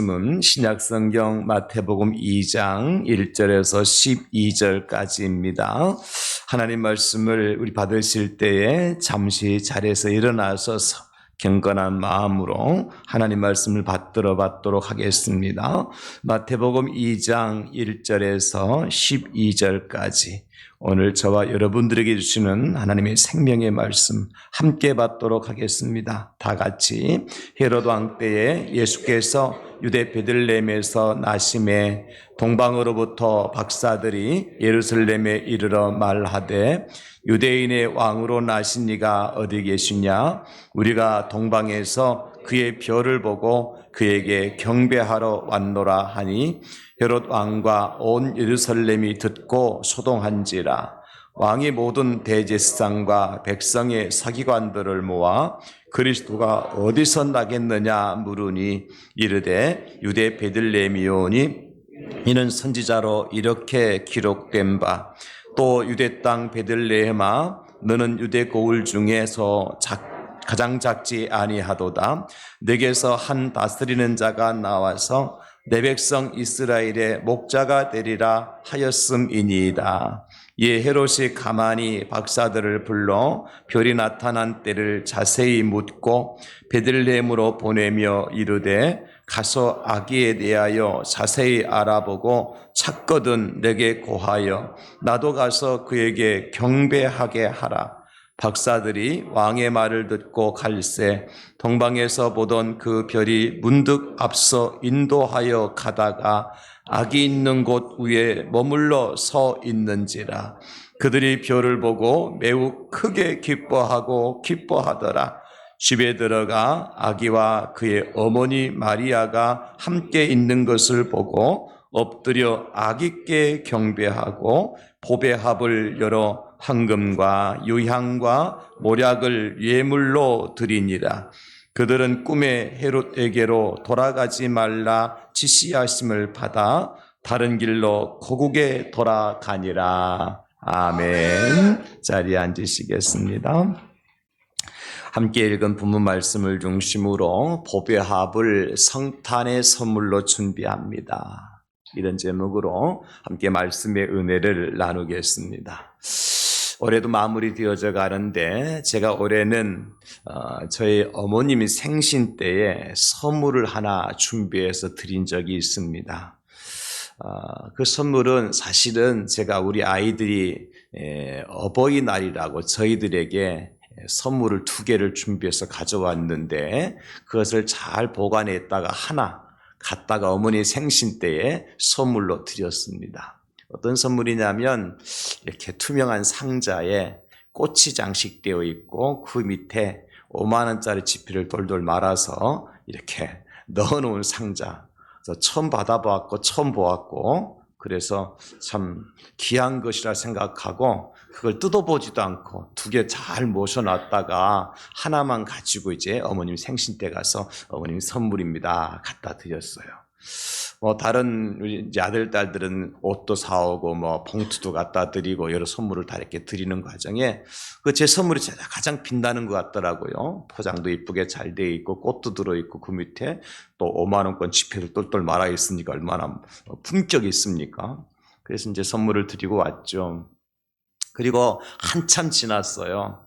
말씀은 신약성경 마태복음 2장 1절에서 12절까지입니다. 하나님 말씀을 우리 받으실 때에 잠시 자리에서 일어나셔서 경건한 마음으로 하나님 말씀을 받들어 받도록 하겠습니다. 마태복음 2장 1절에서 12절까지 오늘 저와 여러분들에게 주시는 하나님의 생명의 말씀 함께 받도록 하겠습니다. 다 같이. 헤롯 왕 때에 예수께서 유대 베들레헴에서 나심에 동방으로부터 박사들이 예루살렘에 이르러 말하되 유대인의 왕으로 나신 이가 어디 계시냐? 우리가 동방에서 그의 별을 보고 그에게 경배하러 왔노라 하니 헤롯 왕과 온 예루살렘이 듣고 소동한지라. 왕이 모든 대제사장과 백성의 서기관들을 모아 그리스도가 어디서 나겠느냐 물으니 이르되 유대 베들레헴이오니 이는 선지자로 이렇게 기록된 바 또 유대 땅 베들레헴아 너는 유대 고을 중에서 가장 작지 아니하도다. 내게서 한 다스리는 자가 나와서 내 백성 이스라엘의 목자가 되리라 하였음이니이다. 이에 헤롯이 가만히 박사들을 불러 별이 나타난 때를 자세히 묻고 베들레헴으로 보내며 이르되 가서 아기에 대하여 자세히 알아보고 찾거든 내게 고하여 나도 가서 그에게 경배하게 하라. 박사들이 왕의 말을 듣고 갈새 동방에서 보던 그 별이 문득 앞서 인도하여 가다가 아기 있는 곳 위에 머물러 서 있는지라. 그들이 별을 보고 매우 크게 기뻐하더라. 집에 들어가 아기와 그의 어머니 마리아가 함께 있는 것을 보고 엎드려 아기께 경배하고 보배합을 열어 황금과 유향과 모략을 예물로 드리니라. 그들은 꿈에 헤롯에게로 돌아가지 말라 지시하심을 받아 다른 길로 고국에 돌아가니라. 아멘. 자리에 앉으시겠습니다. 함께 읽은 본문 말씀을 중심으로 보배합을 성탄의 선물로 준비합니다. 이런 제목으로 함께 말씀의 은혜를 나누겠습니다. 올해도 마무리 되어져 가는데 제가 올해는 저희 어머님이 생신 때에 선물을 하나 준비해서 드린 적이 있습니다. 그 선물은 사실은 제가 우리 아이들이 어버이날이라고 저희들에게 선물을 2개를 준비해서 가져왔는데 그것을 잘 보관했다가 하나 갖다가 어머니 생신 때에 선물로 드렸습니다. 어떤 선물이냐면 이렇게 투명한 상자에 꽃이 장식되어 있고 그 밑에 5만 원짜리 지폐를 돌돌 말아서 이렇게 넣어놓은 상자. 그래서 처음 받아보았고 처음 보았고 그래서 참 귀한 것이라 생각하고 그걸 뜯어보지도 않고 2개 잘 모셔놨다가 하나만 가지고 이제 어머님 생신 때 가서 어머님 선물입니다 갖다 드렸어요. 다른 우리 이제 아들, 딸들은 옷도 사오고 봉투도 갖다 드리고 여러 선물을 다 이렇게 드리는 과정에 그 제 선물이 가장 빛나는 것 같더라고요. 포장도 이쁘게 잘 돼 있고 꽃도 들어있고 그 밑에 또 5만 원권 지폐를 똘똘 말아 있으니까 얼마나 품격이 있습니까? 그래서 이제 선물을 드리고 왔죠. 그리고 한참 지났어요.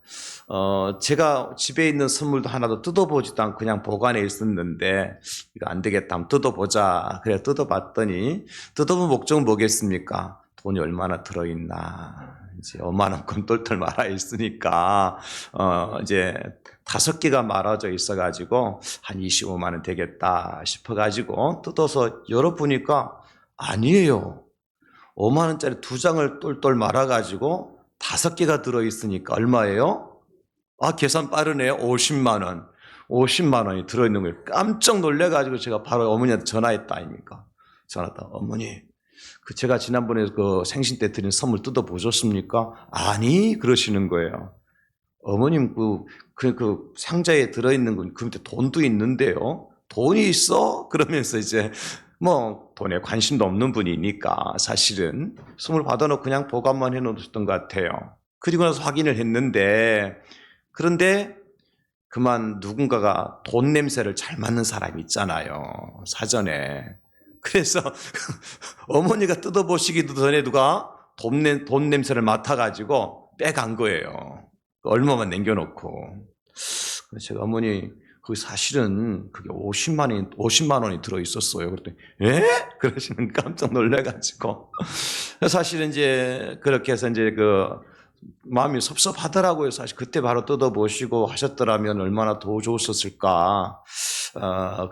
제가 집에 있는 선물도 하나도 뜯어보지도 않고 그냥 보관해 있었는데 이거 안 되겠다 하면 뜯어보자. 그래 뜯어봤더니 뜯어본 목적은 뭐겠습니까? 돈이 얼마나 들어있나. 이제 5만 원권 똘똘 말아 있으니까 이제 5개가 말아져 있어가지고 한 25만 원 되겠다 싶어가지고 뜯어서 열어보니까 아니에요. 5만 원짜리 2장을 똘똘 말아가지고 5개가 들어있으니까 얼마예요? 계산 빠르네요. 50만 원. 50만 원이 들어있는 거예요. 깜짝 놀래가지고 제가 바로 어머니한테 전화했다 아닙니까? 전화했다. 어머니, 제가 지난번에 그 생신 때 드린 선물 뜯어보셨습니까? 아니, 그러시는 거예요. 어머님, 그 상자에 들어있는 건 그 밑에 돈도 있는데요. 돈이 있어? 그러면서 이제 돈에 관심도 없는 분이니까 사실은 선물 받아놓고 그냥 보관만 해놓으셨던 것 같아요. 그리고 나서 확인을 했는데 그런데 그만 누군가가 돈 냄새를 잘 맡는 사람이 있잖아요. 사전에. 그래서 어머니가 뜯어보시기도 전에 누가 돈 냄새를 맡아가지고 빼간 거예요. 얼마만 남겨놓고. 그래서 제가 어머니, 그 사실은 그게 50만 원이 들어있었어요. 그랬더니, 에? 그러시는 깜짝 놀래가지고. 사실은 이제 그렇게 해서 이제 마음이 섭섭하더라고요. 사실 그때 바로 뜯어보시고 하셨더라면 얼마나 더 좋았었을까.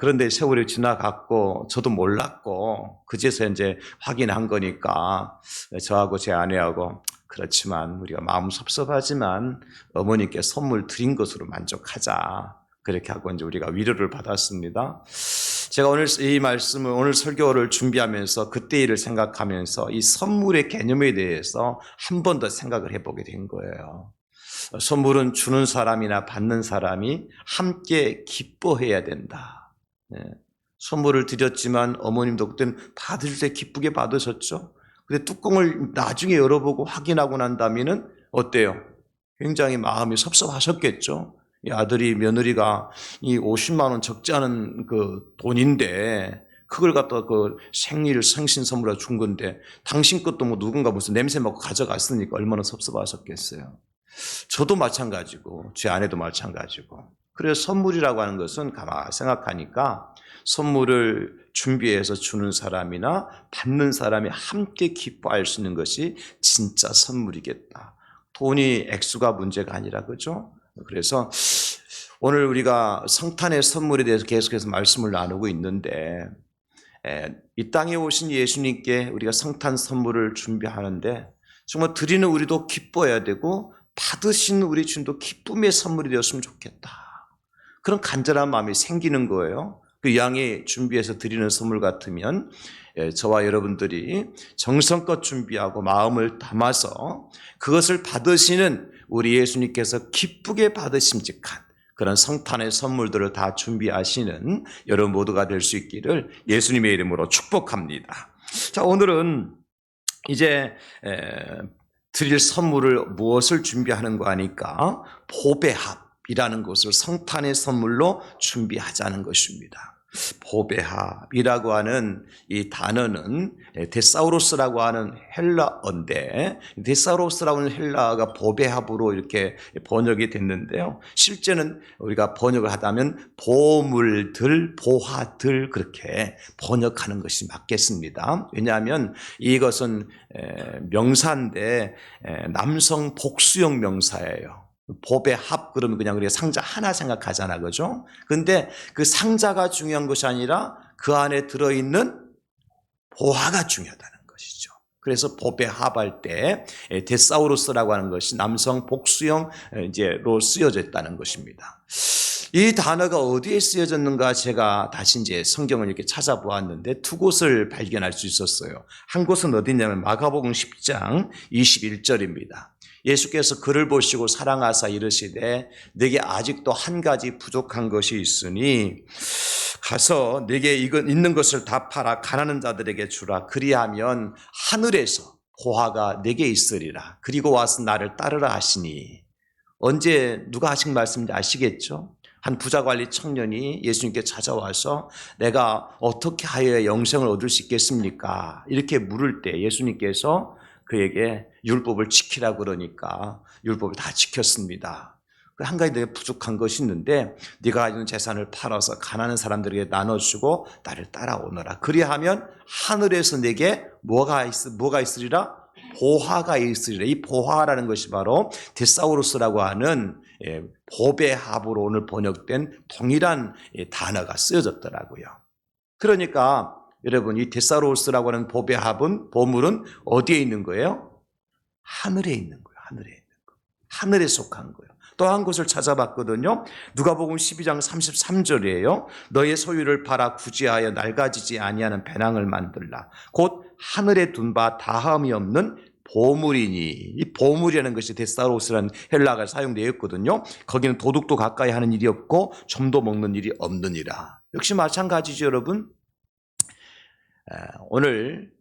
그런데 세월이 지나갔고 저도 몰랐고 그제서 이제 확인한 거니까 저하고 제 아내하고 그렇지만 우리가 마음 섭섭하지만 어머니께 선물 드린 것으로 만족하자. 그렇게 하고 이제 우리가 위로를 받았습니다. 제가 오늘 이 말씀을 오늘 설교를 준비하면서 그때 일을 생각하면서 이 선물의 개념에 대해서 한 번 더 생각을 해보게 된 거예요. 선물은 주는 사람이나 받는 사람이 함께 기뻐해야 된다. 선물을 드렸지만 어머님도 그때는 받을 때 기쁘게 받으셨죠. 근데 뚜껑을 나중에 열어보고 확인하고 난 다음에는 어때요? 굉장히 마음이 섭섭하셨겠죠. 이 아들이 며느리가 이 50만 원 적지 않은 그 돈인데 그걸 갖다 그 생일 생신 선물로 준 건데 당신 것도 뭐 누군가 무슨 냄새 맡고 가져갔으니까 얼마나 섭섭하셨겠어요. 저도 마찬가지고 제 아내도 마찬가지고. 그래서 선물이라고 하는 것은 가만히 생각하니까 선물을 준비해서 주는 사람이나 받는 사람이 함께 기뻐할 수 있는 것이 진짜 선물이겠다. 돈이 액수가 문제가 아니라 그죠? 그래서 오늘 우리가 성탄의 선물에 대해서 계속해서 말씀을 나누고 있는데 이 땅에 오신 예수님께 우리가 성탄 선물을 준비하는데 정말 드리는 우리도 기뻐해야 되고 받으신 우리 주님도 기쁨의 선물이 되었으면 좋겠다. 그런 간절한 마음이 생기는 거예요. 그 양이 준비해서 드리는 선물 같으면 저와 여러분들이 정성껏 준비하고 마음을 담아서 그것을 받으시는 우리 예수님께서 기쁘게 받으심직한 그런 성탄의 선물들을 다 준비하시는 여러분 모두가 될 수 있기를 예수님의 이름으로 축복합니다. 자, 오늘은 이제 드릴 선물을 무엇을 준비하는가 하니까 보배합이라는 것을 성탄의 선물로 준비하자는 것입니다. 보배합이라고 하는 이 단어는 데사우로스라고 하는 헬라어인데 데사우로스라고 하는 헬라어가 보배합으로 이렇게 번역이 됐는데요. 실제는 우리가 번역을 하다면 보물들, 보화들 그렇게 번역하는 것이 맞겠습니다. 왜냐하면 이것은 명사인데 남성 복수형 명사예요. 보배합 그러면 그냥 우리가 상자 하나 생각하잖아, 그죠? 근데 그 상자가 중요한 것이 아니라 그 안에 들어있는 보화가 중요하다는 것이죠. 그래서 보배합할 때 데사우루스라고 하는 것이 남성 복수형로 쓰여져 있다는 것입니다. 이 단어가 어디에 쓰여졌는가 제가 다시 이제 성경을 이렇게 찾아보았는데 두 곳을 발견할 수 있었어요. 한 곳은 어디냐면 마가복음 10장 21절입니다. 예수께서 그를 보시고 사랑하사 이르시되 내게 아직도 한 가지 부족한 것이 있으니 가서 내게 있는 것을 다 팔아 가난한 자들에게 주라. 그리하면 하늘에서 보화가 내게 있으리라. 그리고 와서 나를 따르라 하시니. 언제 누가 하신 말씀인지 아시겠죠? 한 부자관리 청년이 예수님께 찾아와서 내가 어떻게 하여야 영생을 얻을 수 있겠습니까? 이렇게 물을 때 예수님께서 그에게 율법을 지키라 그러니까 율법을 다 지켰습니다. 한 가지 내가 부족한 것이 있는데 네가 가진 재산을 팔아서 가난한 사람들에게 나눠주고 나를 따라오너라. 그리하면 하늘에서 내게 뭐가 있으리라? 보화가 있으리라. 이 보화라는 것이 바로 데사우루스라고 하는 보배합으로 오늘 번역된 동일한 단어가 쓰여졌더라고요. 그러니까 여러분 이 데사우루스라고 하는 보물은 어디에 있는 거예요? 하늘에 있는 거예요. 하늘에 있는 거. 하늘에 속한 거예요. 또 한 곳을 찾아봤거든요. 누가복음 12장 33절이에요. 너의 소유를 팔아 구제하여 낡아지지 아니하는 배낭을 만들라. 곧 하늘에 둔 바 다함이 없는 보물이니. 이 보물이라는 것이 데사우루스라는 헬라어가 사용되어 있거든요. 거기는 도둑도 가까이 하는 일이 없고 점도 먹는 일이 없느니라. 역시 마찬가지죠, 여러분. 오늘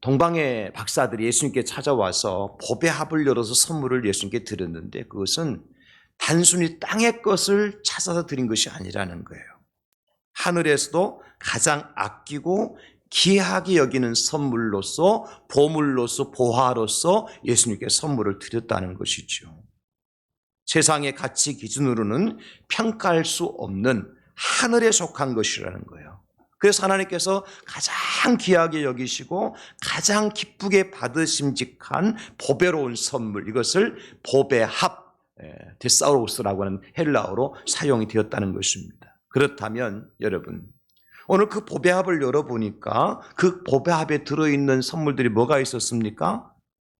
동방의 박사들이 예수님께 찾아와서 보배합을 열어서 선물을 예수님께 드렸는데 그것은 단순히 땅의 것을 찾아서 드린 것이 아니라는 거예요. 하늘에서도 가장 아끼고 귀하게 여기는 선물로서, 보물로서, 보화로서 예수님께 선물을 드렸다는 것이죠. 세상의 가치 기준으로는 평가할 수 없는 하늘에 속한 것이라는 거예요. 그래서 하나님께서 가장 귀하게 여기시고 가장 기쁘게 받으심직한 보배로운 선물, 이것을 보배합, 데사우로스라고 하는 헬라어로 사용이 되었다는 것입니다. 그렇다면 여러분, 오늘 그 보배합을 열어보니까 그 보배합에 들어있는 선물들이 뭐가 있었습니까?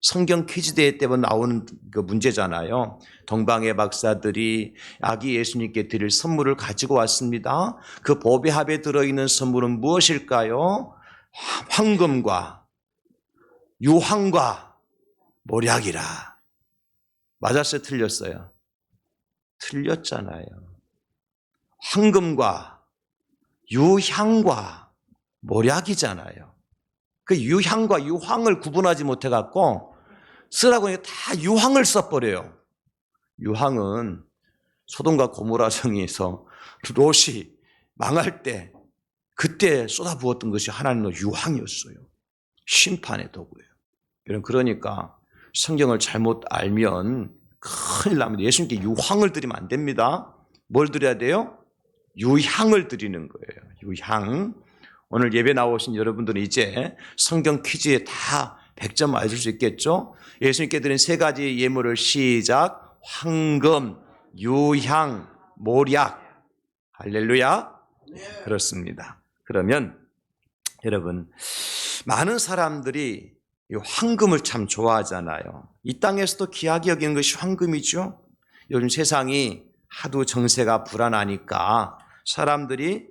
성경 퀴즈 대회 때만 나오는 그 문제잖아요. 동방의 박사들이 아기 예수님께 드릴 선물을 가지고 왔습니다. 그 보배합에 들어있는 선물은 무엇일까요? 황금과 유황과 모략이라. 맞았어요? 틀렸어요? 틀렸잖아요. 황금과 유향과 모략이잖아요. 그 유향과 유황을 구분하지 못해갖고 쓰라고 하니까 다 유황을 써버려요. 유황은 소돔과 고모라 성에서 롯이 망할 때 그때 쏟아부었던 것이 하나님의 유황이었어요. 심판의 도구예요. 그러니까 성경을 잘못 알면 큰일 납니다. 예수님께 유황을 드리면 안 됩니다. 뭘 드려야 돼요? 유향을 드리는 거예요. 유향. 오늘 예배 나오신 여러분들은 이제 성경 퀴즈에 다 100점 맞을 수 있겠죠? 예수님께 드린 세 가지 예물을 시작. 황금, 유향, 모략. 할렐루야. 그렇습니다. 그러면 여러분, 많은 사람들이 이 황금을 참 좋아하잖아요. 이 땅에서도 귀하게 여기는 것이 황금이죠. 요즘 세상이 하도 정세가 불안하니까 사람들이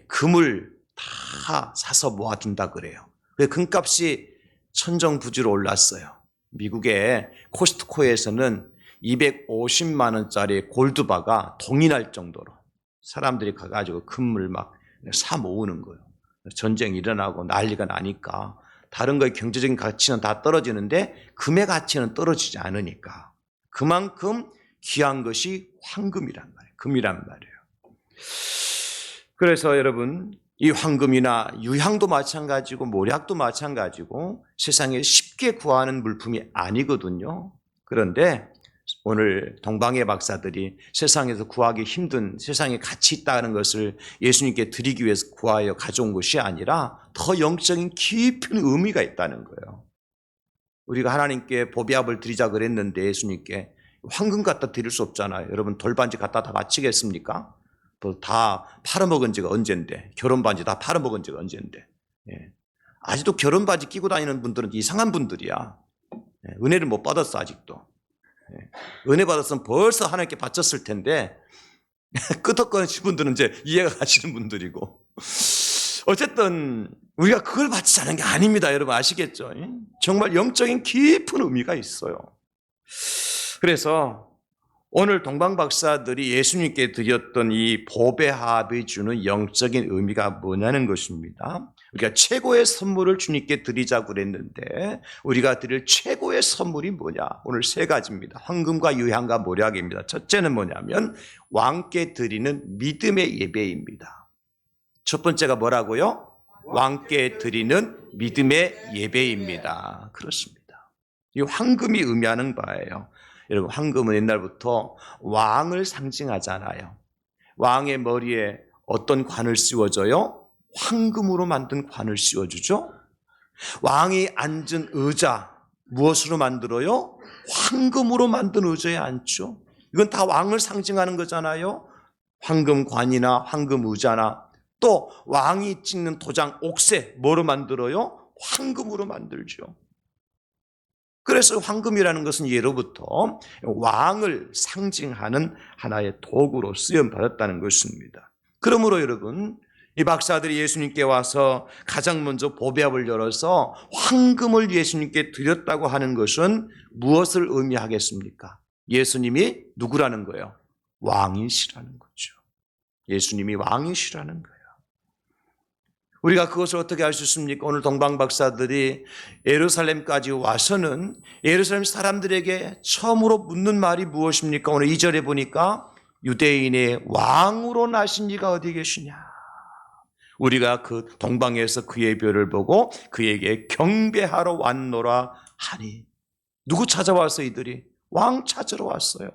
금을 다 사서 모아둔다 그래요. 금값이 천정부지로 올랐어요. 미국의 코스트코에서는 250만 원짜리 골드바가 동일할 정도로 사람들이 가가지고 금을 막 사 모으는 거예요. 전쟁이 일어나고 난리가 나니까 다른 거의 경제적인 가치는 다 떨어지는데 금의 가치는 떨어지지 않으니까 그만큼 귀한 것이 황금이란 말이에요. 금이란 말이에요. 그래서 여러분, 이 황금이나 유향도 마찬가지고 모략도 마찬가지고 세상에 쉽게 구하는 물품이 아니거든요. 그런데 오늘 동방의 박사들이 세상에서 구하기 힘든, 세상에 가치 있다는 것을 예수님께 드리기 위해서 구하여 가져온 것이 아니라 더 영적인 깊은 의미가 있다는 거예요. 우리가 하나님께 보배합을 드리자 그랬는데 예수님께 황금 갖다 드릴 수 없잖아요. 여러분, 돌반지 갖다 다 바치겠습니까? 다 팔아먹은 지가 언젠데, 결혼반지 다 팔아먹은 지가 언젠데. 아직도 결혼반지 끼고 다니는 분들은 이상한 분들이야. 은혜를 못 받았어 아직도. 은혜 받았으면 벌써 하나님께 바쳤을 텐데 끄덕거리는 분들은 이제 이해가 가시는 분들이고, 어쨌든 우리가 그걸 바치자는 게 아닙니다. 여러분 아시겠죠? 정말 영적인 깊은 의미가 있어요. 그래서 오늘 동방박사들이 예수님께 드렸던 이 보배합이 주는 영적인 의미가 뭐냐는 것입니다. 우리가 최고의 선물을 주님께 드리자고 그랬는데 우리가 드릴 최고의 선물이 뭐냐? 오늘 세 가지입니다. 황금과 유향과 모략입니다. 첫째는 뭐냐면 왕께 드리는 믿음의 예배입니다. 첫 번째가 뭐라고요? 왕께 드리는 믿음의 예배입니다. 그렇습니다. 이 황금이 의미하는 바예요. 여러분, 황금은 옛날부터 왕을 상징하잖아요. 왕의 머리에 어떤 관을 씌워줘요? 황금으로 만든 관을 씌워주죠. 왕이 앉은 의자 무엇으로 만들어요? 황금으로 만든 의자에 앉죠. 이건 다 왕을 상징하는 거잖아요. 황금관이나 황금 의자나 또 왕이 찍는 도장 옥새 뭐로 만들어요? 황금으로 만들죠. 그래서 황금이라는 것은 예로부터 왕을 상징하는 하나의 도구로 쓰임받았다는 것입니다. 그러므로 여러분, 이 박사들이 예수님께 와서 가장 먼저 보배합을 열어서 황금을 예수님께 드렸다고 하는 것은 무엇을 의미하겠습니까? 예수님이 누구라는 거예요? 왕이시라는 거죠. 예수님이 왕이시라는 거예요. 우리가 그것을 어떻게 알 수 있습니까? 오늘 동방 박사들이 예루살렘까지 와서는 예루살렘 사람들에게 처음으로 묻는 말이 무엇입니까? 오늘 2절에 보니까 유대인의 왕으로 나신 이가 어디 계시냐? 우리가 그 동방에서 그의 별을 보고 그에게 경배하러 왔노라 하니. 누구 찾아왔어 이들이? 왕 찾으러 왔어요.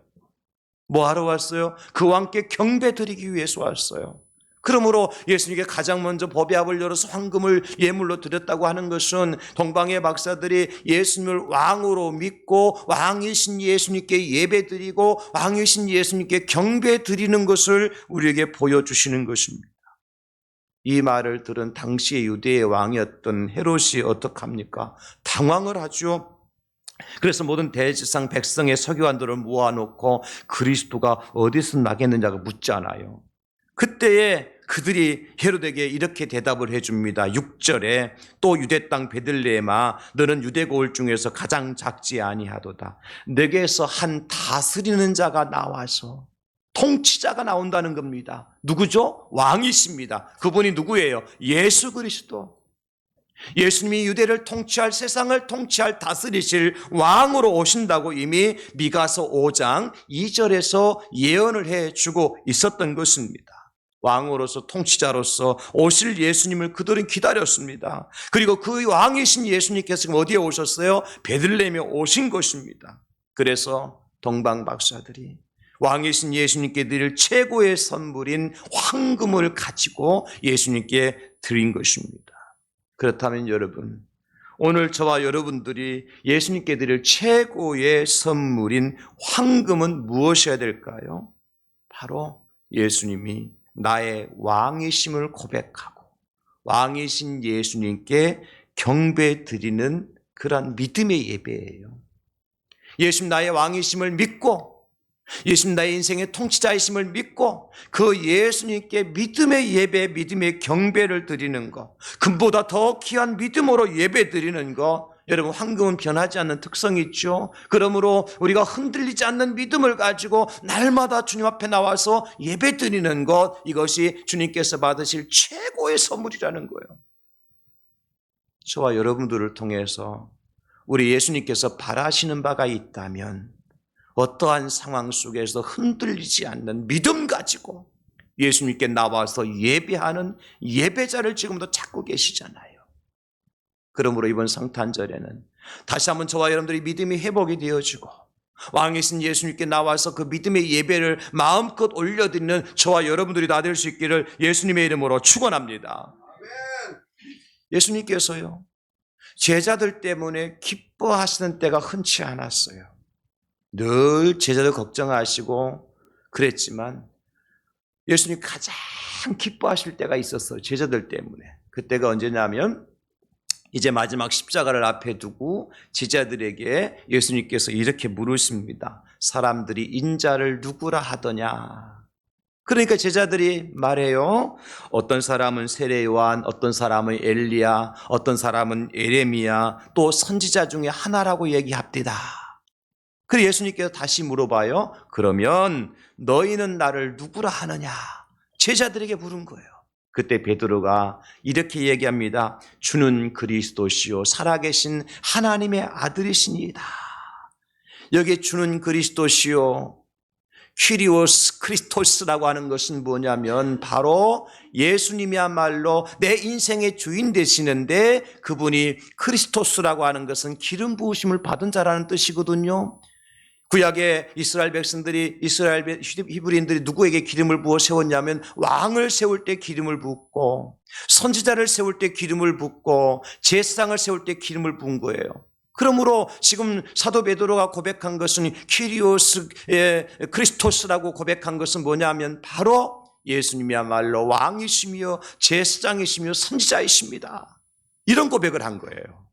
뭐 하러 왔어요? 그 왕께 경배 드리기 위해서 왔어요. 그러므로 예수님께 가장 먼저 법궤합을 열어서 황금을 예물로 드렸다고 하는 것은 동방의 박사들이 예수님을 왕으로 믿고 왕이신 예수님께 예배드리고 왕이신 예수님께 경배 드리는 것을 우리에게 보여주시는 것입니다. 이 말을 들은 당시의 유대의 왕이었던 헤롯이 어떡합니까? 당황을 하죠. 그래서 모든 대지상 백성의 서기관들을 모아놓고 그리스도가 어디서 나겠느냐고 묻잖아요. 그때에 그들이 헤롯에게 이렇게 대답을 해줍니다. 6절에 또 유대 땅 베들레헴아 너는 유대 고을 중에서 가장 작지 아니하도다. 내게서 한 다스리는 자가 나와서 통치자가 나온다는 겁니다. 누구죠? 왕이십니다. 그분이 누구예요? 예수 그리스도. 예수님이 유대를 통치할, 세상을 통치할, 다스리실 왕으로 오신다고 이미 미가서 5장 2절에서 예언을 해주고 있었던 것입니다. 왕으로서 통치자로서 오실 예수님을 그들은 기다렸습니다. 그리고 그 왕이신 예수님께서 지금 어디에 오셨어요? 베들레헴에 오신 것입니다. 그래서 동방 박사들이 왕이신 예수님께 드릴 최고의 선물인 황금을 가지고 예수님께 드린 것입니다. 그렇다면 여러분, 오늘 저와 여러분들이 예수님께 드릴 최고의 선물인 황금은 무엇이어야 될까요? 바로 예수님이 나의 왕이심을 고백하고 왕이신 예수님께 경배 드리는 그러한 믿음의 예배예요. 예수님 나의 왕이심을 믿고 예수님 나의 인생의 통치자이심을 믿고 그 예수님께 믿음의 예배, 믿음의 경배를 드리는 것, 금보다 더 귀한 믿음으로 예배 드리는 것. 여러분, 황금은 변하지 않는 특성이 있죠. 그러므로 우리가 흔들리지 않는 믿음을 가지고 날마다 주님 앞에 나와서 예배 드리는 것, 이것이 주님께서 받으실 최고의 선물이라는 거예요. 저와 여러분들을 통해서 우리 예수님께서 바라시는 바가 있다면 어떠한 상황 속에서 흔들리지 않는 믿음 가지고 예수님께 나와서 예배하는 예배자를 지금도 찾고 계시잖아요. 그러므로 이번 성탄절에는 다시 한번 저와 여러분들이 믿음이 회복이 되어지고 왕이신 예수님께 나와서 그 믿음의 예배를 마음껏 올려드리는 저와 여러분들이 다 될 수 있기를 예수님의 이름으로 축원합니다. 예수님께서요, 제자들 때문에 기뻐하시는 때가 흔치 않았어요. 늘 제자들 걱정하시고 그랬지만 예수님 가장 기뻐하실 때가 있었어요. 제자들 때문에. 그때가 언제냐면 이제 마지막 십자가를 앞에 두고 제자들에게 예수님께서 이렇게 물으십니다. 사람들이 인자를 누구라 하더냐? 그러니까 제자들이 말해요. 어떤 사람은 세례 요한, 어떤 사람은 엘리야, 어떤 사람은 예레미야, 또 선지자 중에 하나라고 얘기합디다. 그래서 예수님께서 다시 물어봐요. 그러면 너희는 나를 누구라 하느냐? 제자들에게 물은 거예요. 그때 베드로가 이렇게 얘기합니다. 주는 그리스도시요 살아계신 하나님의 아들이시니이다. 여기 주는 그리스도시요 퀴리오스 크리스토스라고 하는 것은 뭐냐면 바로 예수님이야말로 내 인생의 주인 되시는데 그분이 크리스토스라고 하는 것은 기름 부으심을 받은 자라는 뜻이거든요. 구약의 이스라엘 백성들이 이스라엘 히브리인들이 누구에게 기름을 부어 세웠냐면 왕을 세울 때 기름을 붓고 선지자를 세울 때 기름을 붓고 제사장을 세울 때 기름을 부은 거예요. 그러므로 지금 사도 베드로가 고백한 것은 키리오스의 크리스토스라고 고백한 것은 뭐냐면 바로 예수님이야말로 왕이시며 제사장이시며 선지자이십니다. 이런 고백을 한 거예요.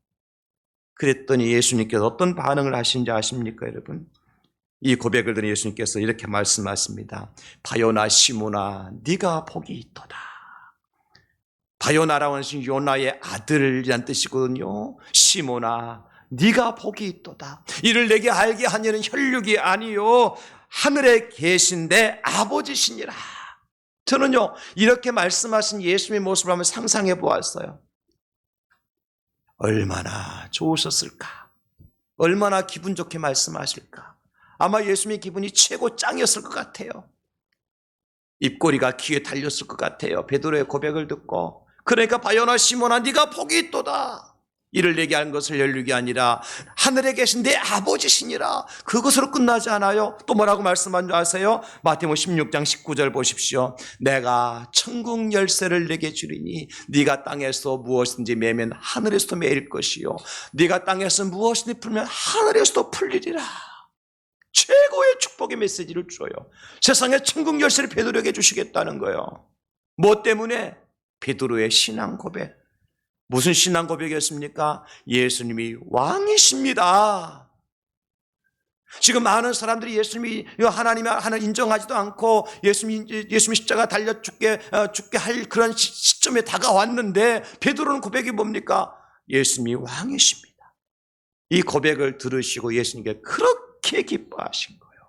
그랬더니 예수님께서 어떤 반응을 하신지 아십니까, 여러분? 이 고백을 들은 예수님께서 이렇게 말씀하십니다. 바요나 시모나 네가 복이 있도다. 바요나라고 하는 것은 요나의 아들이란 뜻이거든요. 시모나 네가 복이 있도다. 이를 내게 알게 한 이는 혈육이 아니요 하늘에 계신 내 아버지시니라. 저는요, 이렇게 말씀하신 예수님의 모습을 한번 상상해 보았어요. 얼마나 좋으셨을까? 얼마나 기분 좋게 말씀하실까? 아마 예수님의 기분이 최고 짱이었을 것 같아요. 입꼬리가 귀에 달렸을 것 같아요. 베드로의 고백을 듣고. 그러니까 바요나 시몬아, 네가 복이 있도다. 이를 내게 한 것을 열류게 아니라 하늘에 계신 내 아버지시니라. 그것으로 끝나지 않아요. 또 뭐라고 말씀한 줄 아세요? 마태복음 16장 19절 보십시오. 내가 천국 열쇠를 내게 주리니 네가 땅에서 무엇인지 매면 하늘에서도 매일 것이요 네가 땅에서 무엇인지 풀면 하늘에서도 풀리리라. 최고의 축복의 메시지를 줘요. 세상에 천국 열쇠를 베드로에게 주시겠다는 거예요. 뭐 때문에? 베드로의 신앙 고백. 무슨 신앙 고백이었습니까? 예수님이 왕이십니다. 지금 많은 사람들이 예수님이 하나님을 인정하지도 않고 예수님이 십자가 달려 죽게 할 그런 시점에 다가왔는데 베드로는 고백이 뭡니까? 예수님이 왕이십니다. 이 고백을 들으시고 예수님께 그렇게 기뻐하신 거예요.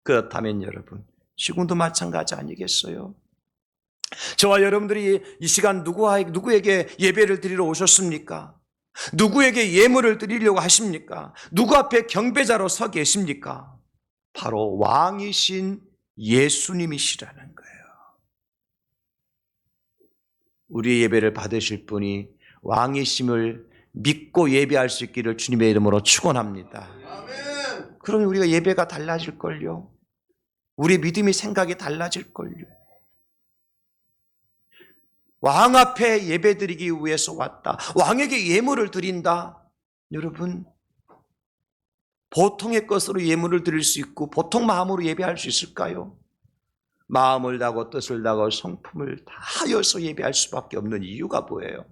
그렇다면 여러분, 지금도 마찬가지 아니겠어요? 저와 여러분들이 이 시간 누구에게 예배를 드리러 오셨습니까? 누구에게 예물을 드리려고 하십니까? 누구 앞에 경배자로 서 계십니까? 바로 왕이신 예수님이시라는 거예요. 우리의 예배를 받으실 분이 왕이심을 믿고 예배할 수 있기를 주님의 이름으로 축원합니다. 그러면 우리가 예배가 달라질걸요. 우리의 믿음의 생각이 달라질걸요. 왕 앞에 예배드리기 위해서 왔다. 왕에게 예물을 드린다. 여러분, 보통의 것으로 예물을 드릴 수 있고 보통 마음으로 예배할 수 있을까요? 마음을 다하고 뜻을 다하고 성품을 다하여서 예배할 수밖에 없는 이유가 뭐예요?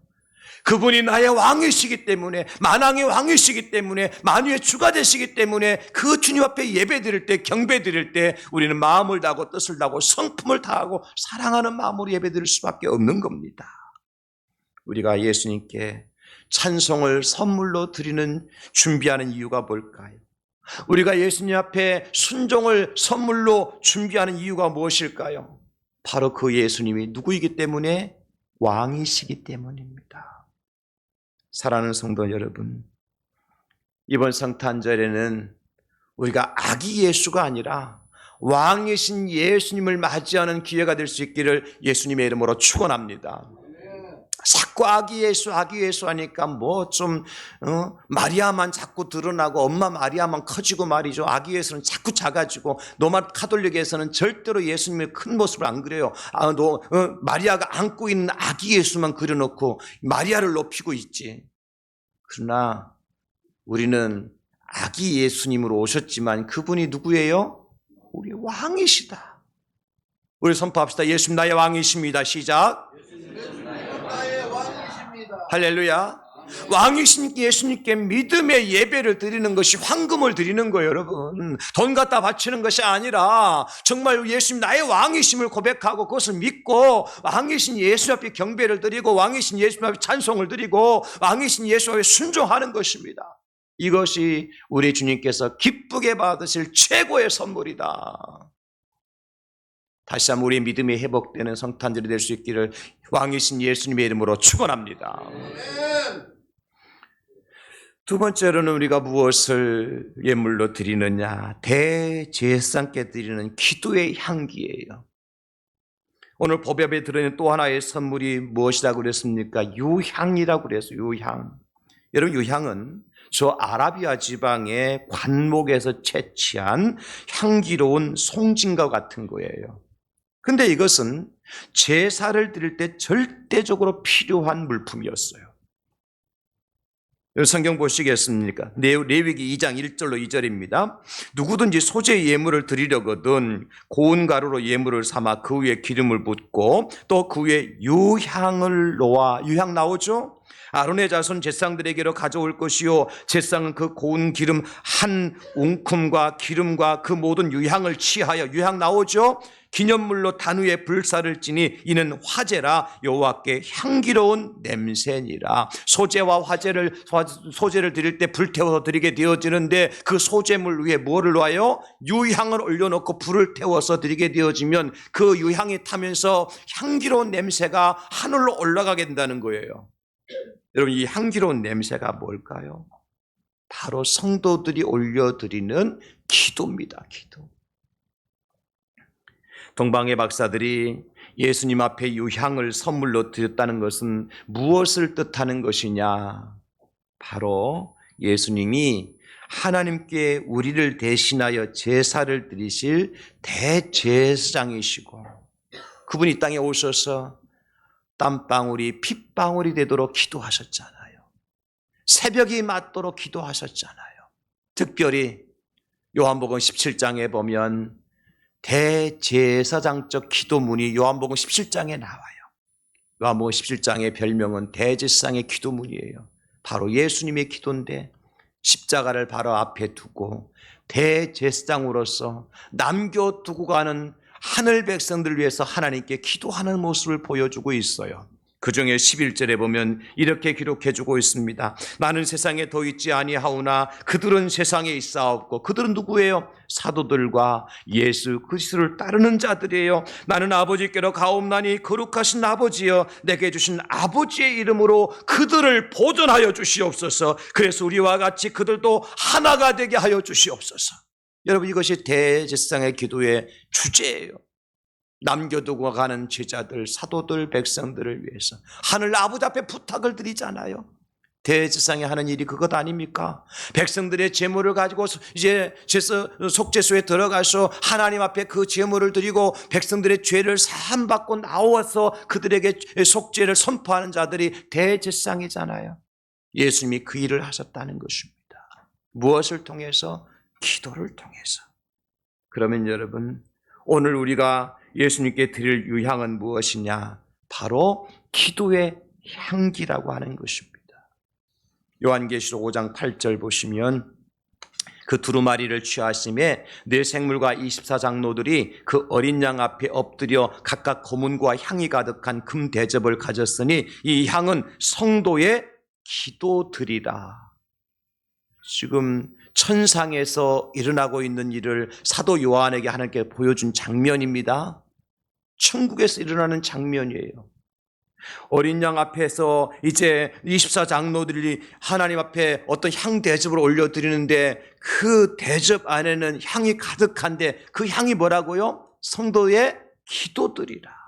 그분이 나의 왕이시기 때문에, 만왕의 왕이시기 때문에, 만유의 주가 되시기 때문에 그 주님 앞에 예배드릴 때, 경배드릴 때 우리는 마음을 다하고 뜻을 다하고 성품을 다하고 사랑하는 마음으로 예배드릴 수밖에 없는 겁니다. 우리가 예수님께 찬송을 선물로 드리는 준비하는 이유가 뭘까요? 우리가 예수님 앞에 순종을 선물로 준비하는 이유가 무엇일까요? 바로 그 예수님이 누구이기 때문에? 왕이시기 때문입니다. 사랑하는 성도 여러분, 이번 성탄절에는 우리가 아기 예수가 아니라 왕이신 예수님을 맞이하는 기회가 될 수 있기를 예수님의 이름으로 축원합니다. 자꾸 아기 예수 하니까 뭐 좀 마리아만 자꾸 드러나고 엄마 마리아만 커지고 말이죠. 아기 예수는 자꾸 작아지고 로마 카톨릭에서는 절대로 예수님의 큰 모습을 안 그려요. 마리아가 안고 있는 아기 예수만 그려놓고 마리아를 높이고 있지. 그러나 우리는 아기 예수님으로 오셨지만 그분이 누구예요? 우리 왕이시다. 우리 선포합시다. 예수님 나의 왕이십니다. 시작. 할렐루야. 왕이신 예수님께 믿음의 예배를 드리는 것이 황금을 드리는 거예요, 여러분. 돈 갖다 바치는 것이 아니라 정말 예수님 나의 왕이심을 고백하고 그것을 믿고 왕이신 예수 앞에 경배를 드리고 왕이신 예수 앞에 찬송을 드리고 왕이신 예수 앞에 순종하는 것입니다. 이것이 우리 주님께서 기쁘게 받으실 최고의 선물이다. 다시 한번 우리의 믿음이 회복되는 성탄절이 될 수 있기를 왕이신 예수님의 이름으로 축원합니다. 두 번째로는 우리가 무엇을 예물로 드리느냐? 대제사장께 드리는 기도의 향기예요. 오늘 법엽에 들어있는 또 하나의 선물이 무엇이라고 그랬습니까? 유향이라고 그랬어요. 유향. 여러분, 유향은 저 아라비아 지방의 관목에서 채취한 향기로운 송진과 같은 거예요. 근데 이것은 제사를 드릴 때 절대적으로 필요한 물품이었어요. 성경 보시겠습니까? 레위기 2장 1절로 2절입니다. 누구든지 소재 예물을 드리려거든 고운 가루로 예물을 삼아 그 위에 기름을 붓고 또 그 위에 유향을 놓아, 유향 나오죠? 아론의 자손 제사장들에게로 가져올 것이요 제사장은 그 고운 기름 한 웅큼과 기름과 그 모든 유향을 취하여, 유향 나오죠? 기념물로 단위에 불사를 지니 이는 화제라 여호와께 향기로운 냄새니라. 소재와 소재를 드릴 때 불태워서 드리게 되어지는데 그 소재물 위에 뭐를 놓아요? 유향을 올려놓고 불을 태워서 드리게 되어지면 그 유향이 타면서 향기로운 냄새가 하늘로 올라가게 된다는 거예요. 여러분, 이 향기로운 냄새가 뭘까요? 바로 성도들이 올려드리는 기도입니다. 기도. 동방의 박사들이 예수님 앞에 유향을 선물로 드렸다는 것은 무엇을 뜻하는 것이냐? 바로 예수님이 하나님께 우리를 대신하여 제사를 드리실 대제사장이시고 그분이 땅에 오셔서 땀방울이 핏방울이 되도록 기도하셨잖아요. 새벽이 맞도록 기도하셨잖아요. 특별히 요한복음 17장에 보면 대제사장적 기도문이 요한복음 17장에 나와요. 요한복음 17장의 별명은 대제사장의 기도문이에요. 바로 예수님의 기도인데 십자가를 바로 앞에 두고 대제사장으로서 남겨두고 가는 하늘 백성들을 위해서 하나님께 기도하는 모습을 보여주고 있어요. 그 중에 11절에 보면 이렇게 기록해주고 있습니다. 나는 세상에 더 있지 아니하오나 그들은 세상에 있사옵고 그들은 누구예요? 사도들과 예수 그리스도를 따르는 자들이에요. 나는 아버지께로 가옵나니 거룩하신 아버지여 내게 주신 아버지의 이름으로 그들을 보존하여 주시옵소서. 그래서 우리와 같이 그들도 하나가 되게 하여 주시옵소서. 여러분, 이것이 대제사장의 기도의 주제예요. 남겨두고 가는 제자들, 사도들, 백성들을 위해서 하늘 아버지 앞에 부탁을 드리잖아요. 대제사장이 하는 일이 그것 아닙니까? 백성들의 제물을 가지고 이제 속죄소에 들어가서 하나님 앞에 그 제물을 드리고 백성들의 죄를 사함받고 나와서 그들에게 속죄를 선포하는 자들이 대제사장이잖아요. 예수님이 그 일을 하셨다는 것입니다. 무엇을 통해서? 기도를 통해서. 그러면 여러분, 오늘 우리가 예수님께 드릴 유향은 무엇이냐? 바로 기도의 향기라고 하는 것입니다. 요한계시록 5장 8절 보시면 그 두루마리를 취하심에 네 생물과 24장로들이 그 어린 양 앞에 엎드려 각각 고문과 향이 가득한 금 대접을 가졌으니 이 향은 성도의 기도들이라. 지금 천상에서 일어나고 있는 일을 사도 요한에게 하나님께 보여준 장면입니다. 천국에서 일어나는 장면이에요. 어린 양 앞에서 이제 24장로들이 하나님 앞에 어떤 향 대접을 올려드리는데 그 대접 안에는 향이 가득한데 그 향이 뭐라고요? 성도의 기도들이라.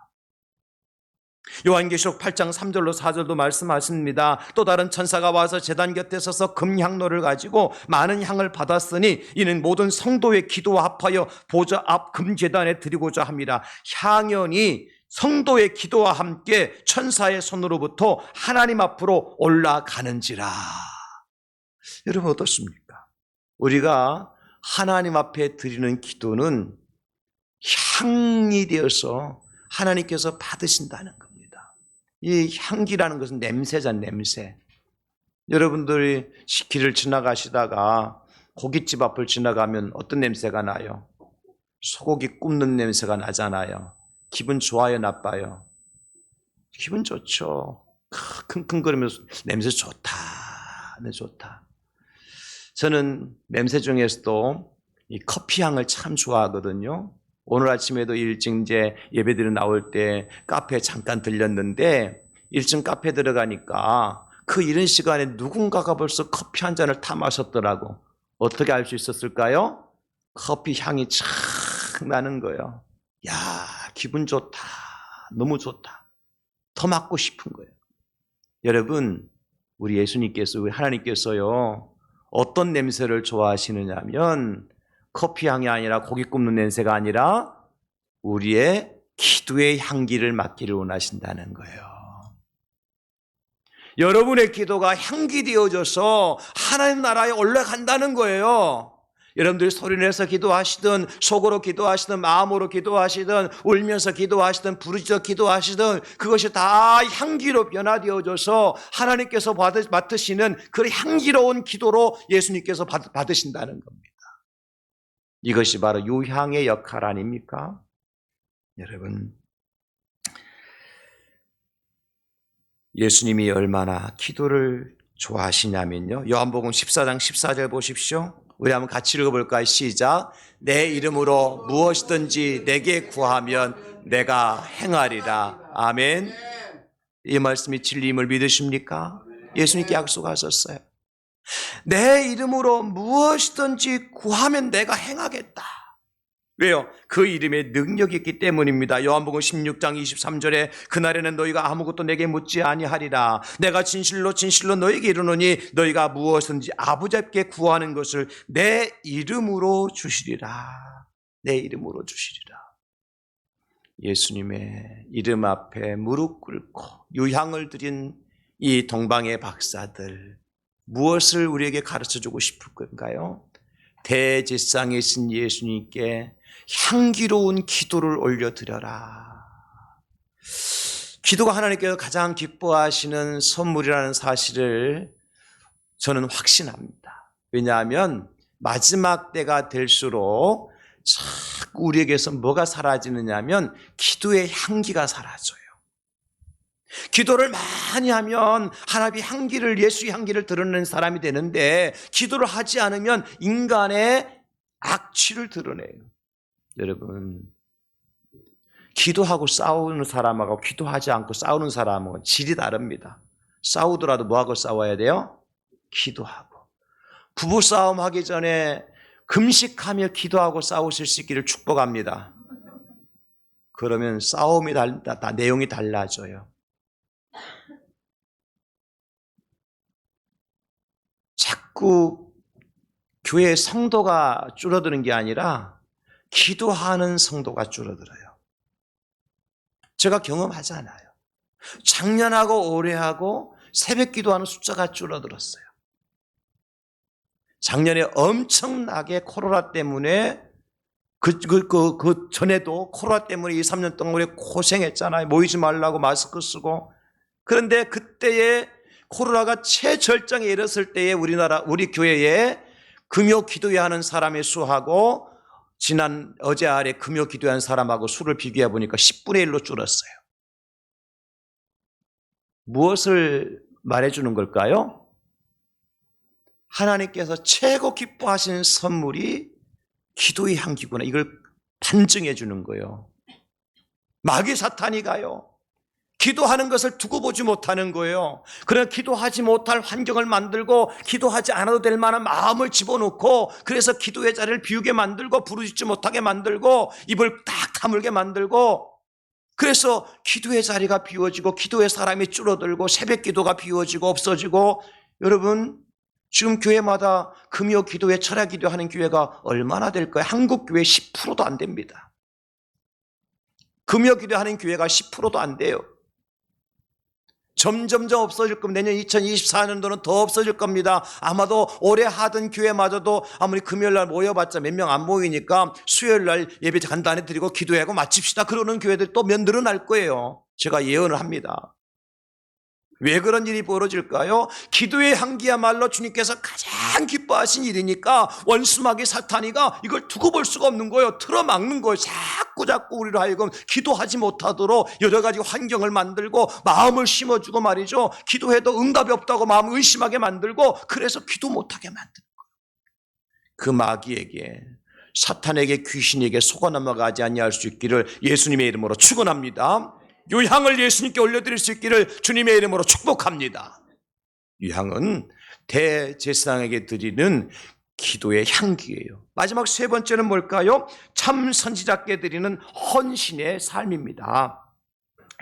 요한계시록 8장 3절로 4절도 말씀하십니다. 또 다른 천사가 와서 제단 곁에 서서 금향로를 가지고 많은 향을 받았으니 이는 모든 성도의 기도와 합하여 보좌 앞 금제단에 드리고자 합니다. 향연이 성도의 기도와 함께 천사의 손으로부터 하나님 앞으로 올라가는지라. 여러분, 어떻습니까? 우리가 하나님 앞에 드리는 기도는 향이 되어서 하나님께서 받으신다는 겁니다. 이 향기라는 것은 냄새잖아요. 냄새. 여러분들이 길을 지나가시다가 고깃집 앞을 지나가면 어떤 냄새가 나요? 소고기 굽는 냄새가 나잖아요. 기분 좋아요, 나빠요? 기분 좋죠. 킁킁거리면서 냄새 좋다. 네, 좋다. 저는 냄새 중에서도 이 커피 향을 참 좋아하거든요. 오늘 아침에도 일찍 이제 예배드려 나올 때 카페에 잠깐 들렸는데 1층 카페 들어가니까 그 이른 시간에 누군가가 벌써 커피 한 잔을 타 마셨더라고. 어떻게 알 수 있었을까요? 커피 향이 착 나는 거예요. 야, 기분 좋다. 너무 좋다. 더 맡고 싶은 거예요. 여러분, 우리 예수님께서, 우리 하나님께서요, 어떤 냄새를 좋아하시느냐면 커피 향이 아니라 고기 굽는 냄새가 아니라 우리의 기도의 향기를 맡기를 원하신다는 거예요. 여러분의 기도가 향기 되어져서 하나님 나라에 올라간다는 거예요. 여러분들이 소리내서 기도하시든 속으로 기도하시든 마음으로 기도하시든 울면서 기도하시든 부르짖어 기도하시든 그것이 다 향기로 변화되어져서 하나님께서 맡으시는 그 향기로운 기도로 예수님께서 받으신다는 겁니다. 이것이 바로 유향의 역할 아닙니까? 여러분, 예수님이 얼마나 기도를 좋아하시냐면요, 요한복음 14장 14절 보십시오. 우리 한번 같이 읽어볼까요? 시작. 내 이름으로 무엇이든지 내게 구하면 내가 행하리라. 아멘. 이 말씀이 진리임을 믿으십니까? 예수님께 약속하셨어요. 내 이름으로 무엇이든지 구하면 내가 행하겠다. 왜요? 그 이름에 능력이 있기 때문입니다. 요한복음 16장 23절에 그날에는 너희가 아무것도 내게 묻지 아니하리라. 내가 진실로 진실로 너희에게 이르노니 너희가 무엇든지 아버지께 구하는 것을 내 이름으로 주시리라. 내 이름으로 주시리라. 예수님의 이름 앞에 무릎 꿇고 유향을 드린 이 동방의 박사들, 무엇을 우리에게 가르쳐주고 싶을 건가요? 대제사장에 있는 예수님께 향기로운 기도를 올려드려라. 기도가 하나님께서 가장 기뻐하시는 선물이라는 사실을 저는 확신합니다. 왜냐하면 마지막 때가 될수록 자꾸 우리에게서 뭐가 사라지느냐 하면 기도의 향기가 사라져요. 기도를 많이 하면 하나님의 향기를, 예수의 향기를 드러내는 사람이 되는데, 기도를 하지 않으면 인간의 악취를 드러내요. 여러분, 기도하고 싸우는 사람하고 기도하지 않고 싸우는 사람은 질이 다릅니다. 싸우더라도 뭐하고 싸워야 돼요? 기도하고. 부부싸움 하기 전에 금식하며 기도하고 싸우실 수 있기를 축복합니다. 그러면 싸움이 내용이 달라져요. 자꾸 교회 성도가 줄어드는 게 아니라 기도하는 성도가 줄어들어요. 제가 경험하잖아요. 작년하고 올해하고 새벽 기도하는 숫자가 줄어들었어요. 작년에 엄청나게 코로나 때문에 그 전에도 코로나 때문에 2, 3년 동안 우리 고생했잖아요. 모이지 말라고 마스크 쓰고. 그런데 그때에 코로나가 최절정에 이르렀을 때에 우리 교회에 금요 기도회 하는 사람의 수하고 어제 아래 금요 기도하는 사람하고 수를 비교해 보니까 10분의 1로 줄었어요. 무엇을 말해주는 걸까요? 하나님께서 최고 기뻐하시는 선물이 기도의 향기구나. 이걸 판증해 주는 거예요. 마귀 사탄이 가요. 기도하는 것을 두고 보지 못하는 거예요. 그래서 기도하지 못할 환경을 만들고 기도하지 않아도 될 만한 마음을 집어넣고, 그래서 기도의 자리를 비우게 만들고 부르짖지 못하게 만들고 입을 딱 다물게 만들고, 그래서 기도의 자리가 비워지고 기도의 사람이 줄어들고 새벽 기도가 비워지고 없어지고. 여러분, 지금 교회마다 금요 기도회, 철야 기도하는 교회가 얼마나 될까요? 한국 교회 10%도 안 됩니다. 금요 기도하는 교회가 10%도 안 돼요. 점점점 없어질 겁니다. 내년 2024년도는 더 없어질 겁니다. 아마도 올해 하던 교회마저도 아무리 금요일날 모여봤자 몇 명 안 모이니까 수요일날 예배 간단히 드리고 기도하고 마칩시다, 그러는 교회들이 또 몇 늘어날 거예요. 제가 예언을 합니다. 왜 그런 일이 벌어질까요? 기도의 향기야말로 주님께서 가장 기뻐하신 일이니까 원수마귀 사탄이가 이걸 두고 볼 수가 없는 거예요. 틀어막는 거예요. 자꾸 우리로 하여금 기도하지 못하도록 여러 가지 환경을 만들고 마음을 심어주고 말이죠. 기도해도 응답이 없다고 마음을 의심하게 만들고, 그래서 기도 못하게 만드는 거예요. 그 마귀에게, 사탄에게, 귀신에게 속아 넘어가지 아니할 수 있기를 예수님의 이름으로 축원합니다. 유향을 예수님께 올려드릴 수 있기를 주님의 이름으로 축복합니다. 유향은 대제사장에게 드리는 기도의 향기예요. 마지막 세 번째는 뭘까요? 참 선지자께 드리는 헌신의 삶입니다.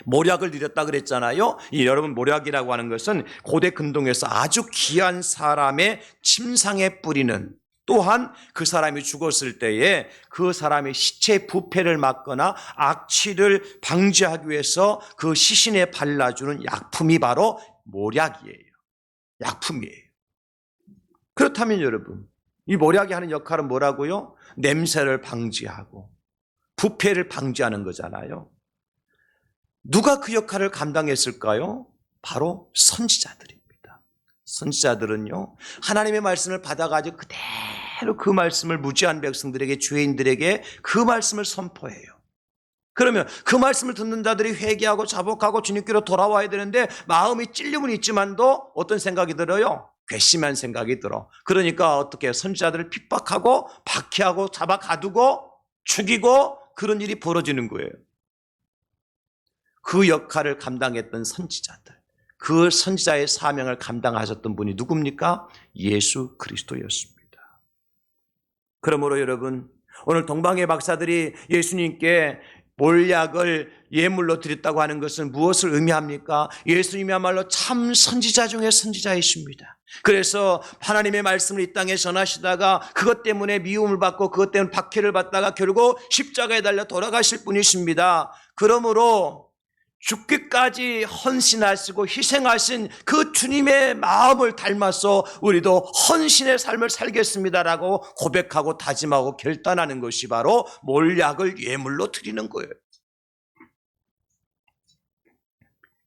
모략을 드렸다 그랬잖아요. 여러분, 모략이라고 하는 것은 고대 근동에서 아주 귀한 사람의 침상에 뿌리는, 또한 그 사람이 죽었을 때에 그 사람의 시체 부패를 막거나 악취를 방지하기 위해서 그 시신에 발라주는 약품이 바로 모략이에요. 약품이에요. 그렇다면 여러분, 이 모략이 하는 역할은 뭐라고요? 냄새를 방지하고 부패를 방지하는 거잖아요. 누가 그 역할을 감당했을까요? 바로 선지자들입니다. 선지자들은요, 하나님의 말씀을 받아가지고 그대로 그 말씀을 무지한 백성들에게, 죄인들에게 그 말씀을 선포해요. 그러면 그 말씀을 듣는 자들이 회개하고 자복하고 주님께로 돌아와야 되는데 마음이 찔림은 있지만도 어떤 생각이 들어요? 괘씸한 생각이 들어. 그러니까 어떻게 선지자들을 핍박하고 박해하고 잡아 가두고 죽이고 그런 일이 벌어지는 거예요. 그 역할을 감당했던 선지자들, 그 선지자의 사명을 감당하셨던 분이 누굽니까? 예수 그리스도였습니다. 그러므로 여러분, 오늘 동방의 박사들이 예수님께 몰약을 예물로 드렸다고 하는 것은 무엇을 의미합니까? 예수님이야말로 참 선지자 중에 선지자이십니다. 그래서 하나님의 말씀을 이 땅에 전하시다가 그것 때문에 미움을 받고 그것 때문에 박해를 받다가 결국 십자가에 달려 돌아가실 분이십니다. 그러므로 죽기까지 헌신하시고 희생하신 그 주님의 마음을 닮아서 우리도 헌신의 삶을 살겠습니다라고 고백하고 다짐하고 결단하는 것이 바로 몰약을 예물로 드리는 거예요.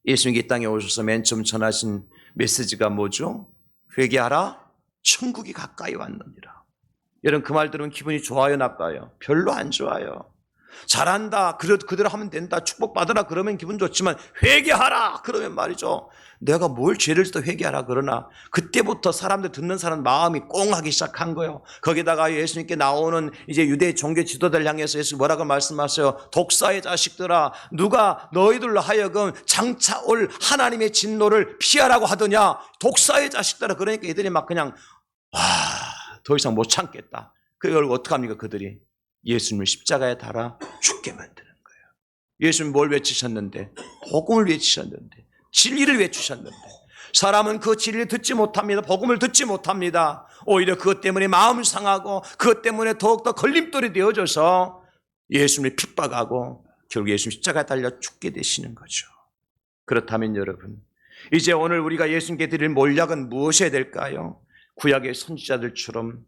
예수님이 이 땅에 오셔서 맨 처음 전하신 메시지가 뭐죠? 회개하라, 천국이 가까이 왔느니라. 여러분 그 말 들으면 기분이 좋아요, 나빠요? 별로 안 좋아요. 잘한다, 그대로 하면 된다, 축복받으라 그러면 기분 좋지만 회개하라 그러면 말이죠, 내가 뭘 죄를 져도 회개하라 그러나 그때부터 사람들 듣는 사람 마음이 꽁하기 시작한 거예요. 거기다가 예수님께 나오는 이제 유대 종교 지도자를 향해서 예수 뭐라고 말씀하세요? 독사의 자식들아, 누가 너희들로 하여금 장차 올 하나님의 진노를 피하라고 하더냐. 독사의 자식들아. 그러니까 애들이 막 그냥 더 이상 못 참겠다. 그걸 어떡합니까? 그들이 예수님을 십자가에 달아 죽게 만드는 거예요. 예수님 뭘 외치셨는데? 복음을 외치셨는데, 진리를 외치셨는데, 사람은 그 진리를 듣지 못합니다. 복음을 듣지 못합니다. 오히려 그것 때문에 마음 상하고 그것 때문에 더욱더 걸림돌이 되어져서 예수님을 핍박하고 결국 예수님 십자가에 달려 죽게 되시는 거죠. 그렇다면 여러분, 이제 오늘 우리가 예수님께 드릴 몰약은 무엇이 될까요? 구약의 선지자들처럼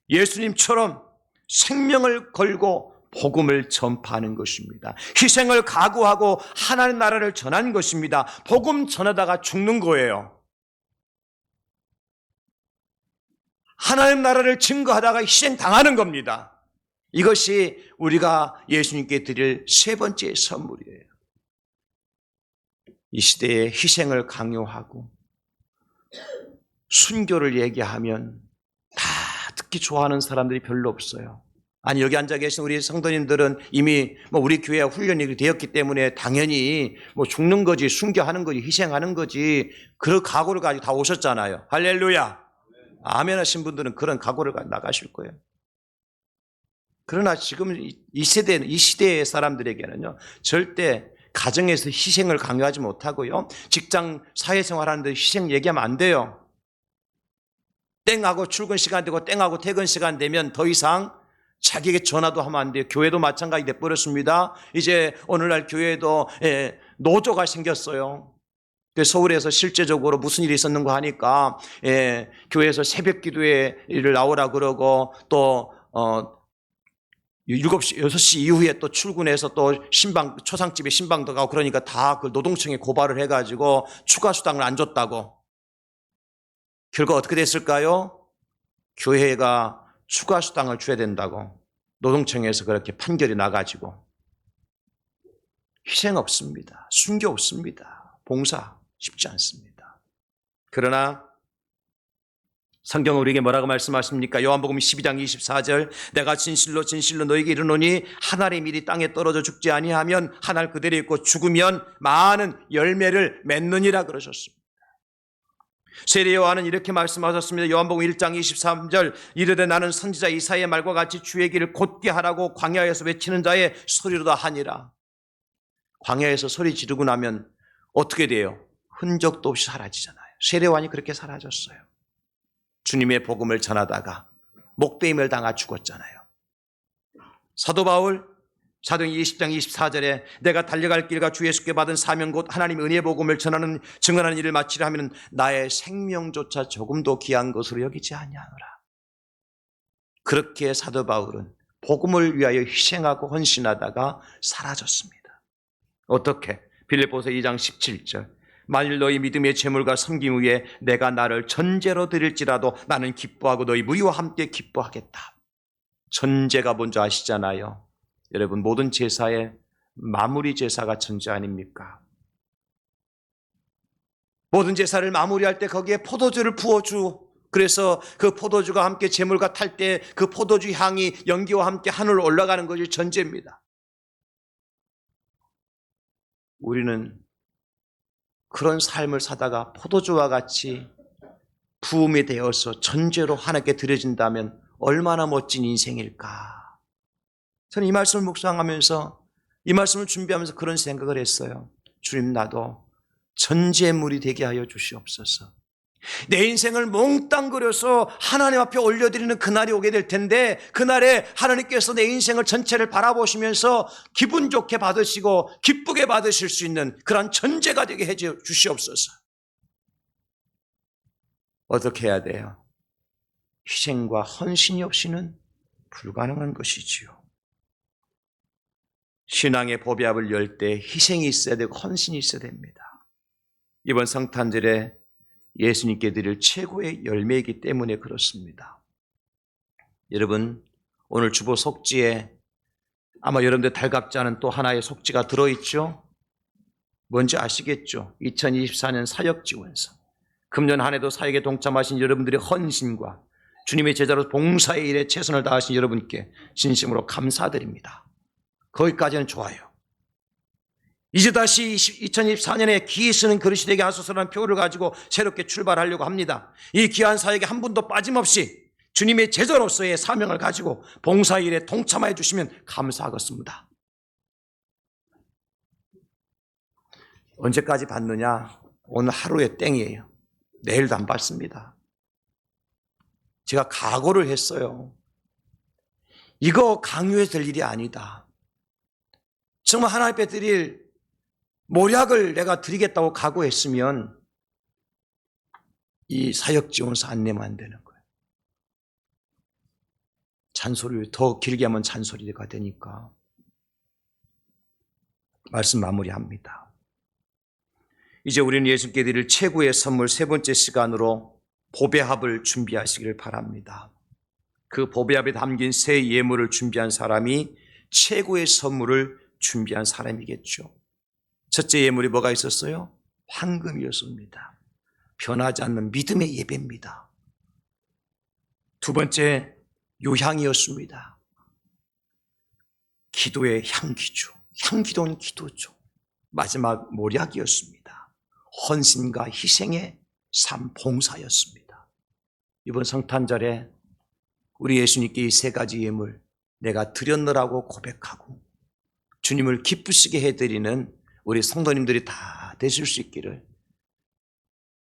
예수님처럼 생명을 걸고 복음을 전파하는 것입니다. 희생을 각오하고 하나님 나라를 전하는 것입니다. 복음 전하다가 죽는 거예요. 하나님 나라를 증거하다가 희생당하는 겁니다. 이것이 우리가 예수님께 드릴 세 번째 선물이에요. 이 시대에 희생을 강요하고 순교를 얘기하면 다 듣기 좋아하는 사람들이 별로 없어요. 아니, 여기 앉아 계신 우리 성도님들은 이미 우리 교회에 훈련이 되었기 때문에 당연히 죽는 거지, 순교하는 거지, 희생하는 거지, 그런 각오를 가지고 다 오셨잖아요. 할렐루야. 아멘 하신 분들은 그런 각오를 가지고 나가실 거예요. 그러나 지금 이 시대의 사람들에게는요, 절대 가정에서 희생을 강요하지 못하고요, 직장 사회생활하는데 희생 얘기하면 안 돼요. 땡하고 출근 시간 되고 땡하고 퇴근 시간 되면 더 이상 자기에게 전화도 하면 안 돼요. 교회도 마찬가지 돼버렸습니다. 이제 오늘날 교회에도 노조가 생겼어요. 서울에서 실제적으로 무슨 일이 있었는가 하니까 교회에서 새벽 기도회를 나오라 그러고 또 7시, 6시 이후에 또 출근해서 또 초상집에 신방도 가고 그러니까 다 그 노동청에 고발을 해가지고 추가 수당을 안 줬다고. 결과 어떻게 됐을까요? 교회가 추가 수당을 줘야 된다고 노동청에서 그렇게 판결이 나가지고 희생 없습니다. 순교 없습니다. 봉사 쉽지 않습니다. 그러나 성경은 우리에게 뭐라고 말씀하십니까? 요한복음 12장 24절, 내가 진실로 진실로 너에게 이르노니 한 알의 밀이 땅에 떨어져 죽지 아니하면 한 알 그대로 있고 죽으면 많은 열매를 맺느니라 그러셨습니다. 세례 요한은 이렇게 말씀하셨습니다. 요한복음 1장 23절, 이르되 나는 선지자 이사야의 말과 같이 주의 길을 곧게 하라고 광야에서 외치는 자의 소리로다 하니라. 광야에서 소리 지르고 나면 어떻게 돼요? 흔적도 없이 사라지잖아요. 세례 요한이 그렇게 사라졌어요. 주님의 복음을 전하다가 목베임을 당하 죽었잖아요. 사도 바울 사도행 20장 24절에 내가 달려갈 길과 주 예수께 받은 사명 곧 하나님의 은혜의 복음을 증언하는 일을 마치려 하면 나의 생명조차 조금도 귀한 것으로 여기지 아니하노라. 그렇게 사도 바울은 복음을 위하여 희생하고 헌신하다가 사라졌습니다. 어떻게? 빌립보서 2장 17절, 만일 너희 믿음의 재물과 섬김 위에 내가 나를 전제로 드릴지라도 나는 기뻐하고 너희 무리와 함께 기뻐하겠다. 전제가 뭔지 아시잖아요. 여러분, 모든 제사에 마무리 제사가 전제 아닙니까? 모든 제사를 마무리할 때 거기에 포도주를 부어주. 그래서 그 포도주가 함께 제물과 탈 때 그 포도주 향이 연기와 함께 하늘로 올라가는 것이 전제입니다. 우리는 그런 삶을 사다가 포도주와 같이 부음이 되어서 전제로 하나님께 드려진다면 얼마나 멋진 인생일까. 저는 이 말씀을 묵상하면서 이 말씀을 준비하면서 그런 생각을 했어요. 주님, 나도 전제물이 되게 하여 주시옵소서. 내 인생을 몽땅 그려서 하나님 앞에 올려드리는 그날이 오게 될 텐데, 그날에 하나님께서 내 인생을 전체를 바라보시면서 기분 좋게 받으시고 기쁘게 받으실 수 있는 그런 전제가 되게 해 주시옵소서. 어떻게 해야 돼요? 희생과 헌신이 없이는 불가능한 것이지요. 신앙의 보배합을 열 때 희생이 있어야 되고 헌신이 있어야 됩니다. 이번 성탄절에 예수님께 드릴 최고의 열매이기 때문에 그렇습니다. 여러분, 오늘 주보 속지에 아마 여러분들 달갑지 않은 또 하나의 속지가 들어있죠? 뭔지 아시겠죠? 2024년 사역지원서. 금년 한 해도 사역에 동참하신 여러분들의 헌신과 주님의 제자로 봉사의 일에 최선을 다하신 여러분께 진심으로 감사드립니다. 거기까지는 좋아요. 이제 다시 2024년에 기회 쓰는 그릇이 되게 하소서라는 표를 가지고 새롭게 출발하려고 합니다. 이 귀한 사역에 한 분도 빠짐없이 주님의 제자로서의 사명을 가지고 봉사일에 동참해 주시면 감사하겠습니다. 언제까지 받느냐? 오늘 하루에 땡이에요. 내일도 안 받습니다. 제가 각오를 했어요. 이거 강요해서 될 일이 아니다. 정말 하나님 앞에 드릴 모략을 내가 드리겠다고 각오했으면 이 사역지원서 안 내면 안 되는 거예요. 잔소리를 더 길게 하면 잔소리가 되니까. 말씀 마무리합니다. 이제 우리는 예수께 드릴 최고의 선물 세 번째 시간으로 보배합을 준비하시기를 바랍니다. 그 보배합에 담긴 새 예물을 준비한 사람이 최고의 선물을 준비한 사람이겠죠. 첫째 예물이 뭐가 있었어요? 황금이었습니다. 변하지 않는 믿음의 예배입니다. 두 번째, 요향이었습니다. 기도의 향기죠. 향기로운 기도죠. 마지막 모략이었습니다. 헌신과 희생의 삶 봉사였습니다. 이번 성탄절에 우리 예수님께 이 세 가지 예물 내가 드렸느라고 고백하고 주님을 기쁘시게 해드리는 우리 성도님들이 다 되실 수 있기를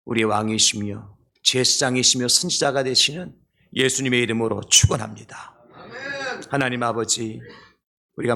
우리 왕이시며 제사장이시며 선지자가 되시는 예수님의 이름으로 축원합니다. 하나님 아버지, 우리가